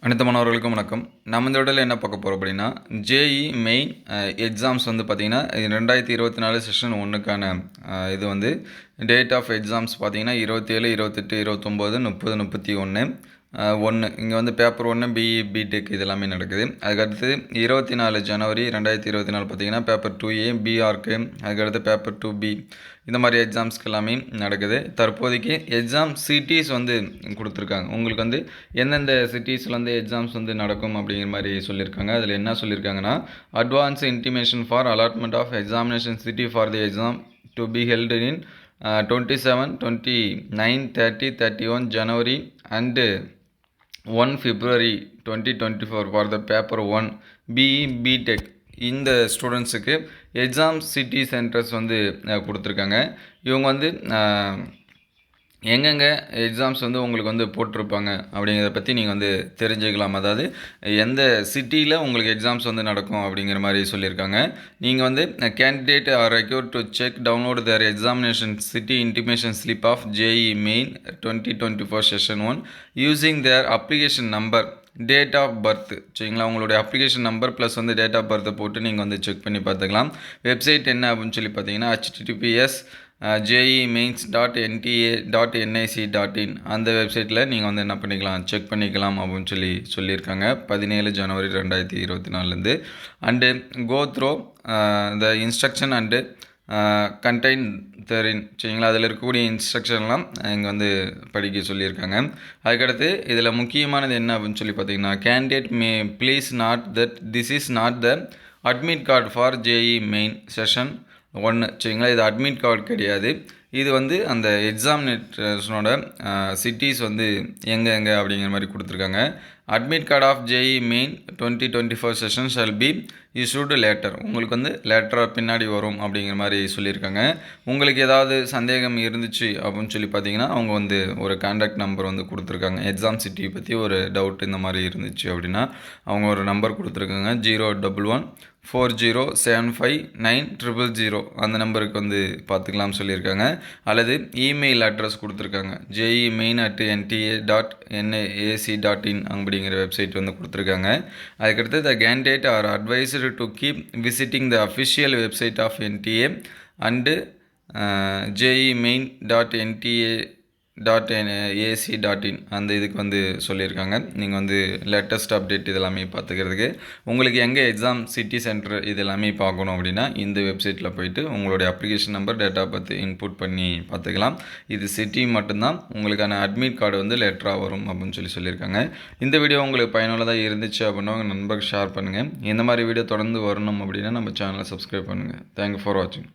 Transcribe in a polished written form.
அனைத்து மாணவர்களுக்கும் வணக்கம். நம்ம இந்த வீடியோவில் என்ன பார்க்க போகிறோம் அப்படின்னா, ஜேஇ மெயின் எக்ஸாம்ஸ் வந்து பார்த்திங்கன்னா 2024 செஷன் 1க்கான இது வந்து டேட் ஆஃப் எக்ஸாம்ஸ் பார்த்திங்கன்னா 27, 28, 29, 30, 31 1 இங்கே வந்து பேப்பர் 1 பிஇ பிடெக் இது எல்லாமே நடக்குது. அதுக்கடுத்து 24 ஜனவரி 2024 பார்த்திங்கன்னா பேப்பர் 2A பிஆர்க்கு, அதுக்கடுத்து பேப்பர் 2B இந்த மாதிரி எக்ஸாம்ஸ்க்கு எல்லாமே நடக்குது. தற்போதைக்கு எக்ஸாம் சிட்டிஸ் வந்து கொடுத்துருக்காங்க. உங்களுக்கு வந்து எந்தெந்த சிட்டிஸில் வந்து எக்ஸாம்ஸ் வந்து நடக்கும் அப்படிங்கிற மாதிரி சொல்லியிருக்காங்க. அதில் என்ன சொல்லியிருக்காங்கன்னா, advance intimation for allotment of examination city for the exam to be held in 27, 29, 30, 31 January and 1 February 2024 for the paper 1 BE BTech இந்த ஸ்டூடெண்ட்ஸுக்கு எக்ஸாம் சிட்டி சென்டர்ஸ் வந்து கொடுத்துருக்காங்க. இவங்க வந்து எங்கெங்கே எக்ஸாம்ஸ் வந்து உங்களுக்கு வந்து போட்டிருப்பாங்க அப்படிங்கிறத பற்றி நீங்கள் வந்து தெரிஞ்சுக்கலாம். அதாவது எந்த சிட்டியில் உங்களுக்கு எக்ஸாம்ஸ் வந்து நடக்கும் அப்படிங்கிற மாதிரி சொல்லியிருக்காங்க. நீங்கள் வந்து candidate are required to check download their examination city intimation slip of JEE main 2024 session 1 using their application number date of birth. சரிங்களா, உங்களுடைய அப்ளிகேஷன் நம்பர் ப்ளஸ் வந்து டேட் ஆஃப் பர்த்தை போட்டு நீங்கள் வந்து செக் பண்ணி பார்த்துக்கலாம். வெப்சைட் என்ன அப்படின்னு சொல்லி பார்த்தீங்கன்னா https jemains.nta.nic.in அந்த வெப்சைட்டில் நீங்கள் வந்து என்ன பண்ணிக்கலாம், செக் பண்ணிக்கலாம் அப்படின்னு சொல்லியிருக்காங்க 17 ஜனவரி 2024 and go through the instruction and contain therein. சரிங்களா, அதில் இருக்கக்கூடிய இன்ஸ்ட்ரக்ஷன்லாம் இங்கே வந்து படிக்க சொல்லியிருக்காங்க. அதுக்கடுத்து இதில் முக்கியமானது என்ன அப்படின்னு சொல்லி பார்த்தீங்கன்னா, candidate may please note that this is not the admit card for JEE main session 1. சரிங்களா, இது அட்மிட் கார்டு கிடையாது. இது வந்து அந்த எக்ஸாமினேஷனோட சிட்டிஸ் வந்து எங்கே அப்படிங்கிற மாதிரி கொடுத்துருக்காங்க. Admit card of JEE main 2024 session shall be issued later. உங்களுக்கு வந்து லேட்டராக பின்னாடி வரும் அப்படிங்கிற மாதிரி சொல்லியிருக்காங்க. உங்களுக்கு ஏதாவது சந்தேகம் இருந்துச்சு அப்படின்னு சொல்லி பார்த்தீங்கன்னா, அவங்க வந்து ஒரு கான்டாக்ட் நம்பர் வந்து கொடுத்துருக்காங்க. எக்ஸாம் சிட்டியை பற்றி ஒரு டவுட் இந்த மாதிரி இருந்துச்சு அப்படின்னா அவங்க ஒரு நம்பர் கொடுத்துருக்காங்க 01140759000 அந்த நம்பருக்கு வந்து பார்த்துக்கலாம் சொல்லியிருக்காங்க. அல்லது இமெயில் அட்ரஸ் கொடுத்துருக்காங்க jemain@nta.nic.in அப்படிங்கிற வெப்சைட் வந்து கொடுத்துருக்காங்க. அதுக்கடுத்து the candidate are advised to keep visiting the official website of NTA and jemain.nta.ac.in அந்த இதுக்கு வந்து சொல்லியிருக்காங்க. நீங்கள் வந்து லேட்டஸ்ட் அப்டேட் இதெல்லாமே பார்த்துக்கிறதுக்கு உங்களுக்கு எங்கே எக்ஸாம் சிட்டி சென்டர் இது எல்லாமே பார்க்கணும் அப்படின்னா இந்த வெப்சைட்டில் போயிட்டு உங்களுடைய அப்ளிகேஷன் நம்பர் டேட்டா பற்றி இன்புட் பண்ணி பார்த்துக்கலாம். இது சிட்டி மட்டும்தான், உங்களுக்கான அட்மிட் கார்டு வந்து லெட்டராக வரும் அப்படின்னு சொல்லியிருக்காங்க. இந்த வீடியோ உங்களுக்கு பயனுள்ளதாக இருந்துச்சு அப்படின்னா உங்கள் நண்பருக்கு ஷேர் பண்ணுங்கள். இந்த மாதிரி வீடியோ தொடர்ந்து வரணும் அப்படின்னா நம்ம சேனலை சப்ஸ்கிரைப் பண்ணுங்கள். தேங்க்யூ ஃபார் வாட்சிங்.